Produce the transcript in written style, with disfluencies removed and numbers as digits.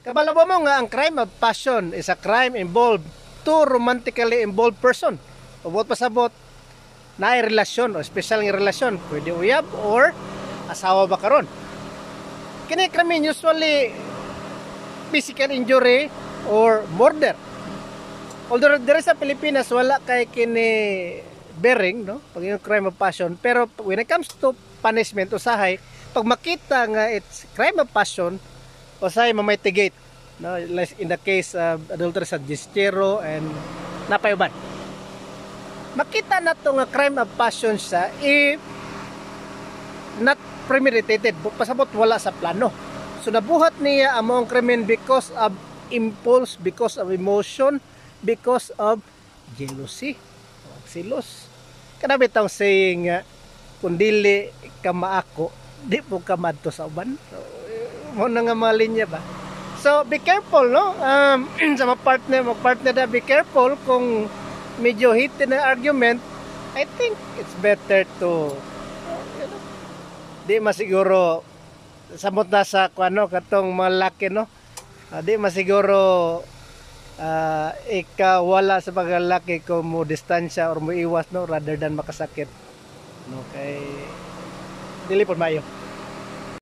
Kabalo mo nga ang crime of passion is a crime involved two romantically involved person. Ubot pasabot na ay relasyon o special nga relasyon, pwede uyab or asawa ba karon. Kini crime usually physical injury or murder. Although there sa Pilipinas wala kay kini bearing, no, pag yung crime of passion, pero when it comes to punishment usahay, pag makita nga it's crime of passion, usahay mamitigate, no, in the case of adultery sa gestero and napayuban. Makita na to nga crime of passion sa if not premeditated, pasabot wala sa plano. So nabuhat niya among krimen because of impulse, because of emotion, because of jealousy, silos. Kana bitang saying nga kung dili ka maako, di po ka madto sa uban. So, mo na nga mga linya ba. So be careful, no? Sa mag-partner na, be careful kung medyo heated na argument. I think it's better to di masiguro samot na sa kuano katong malaki, no? Di masiguro ikaw wala sa paglalaki kung mo distansya or mo iwas, no, rather than makasakit, no, kay dili po mayo.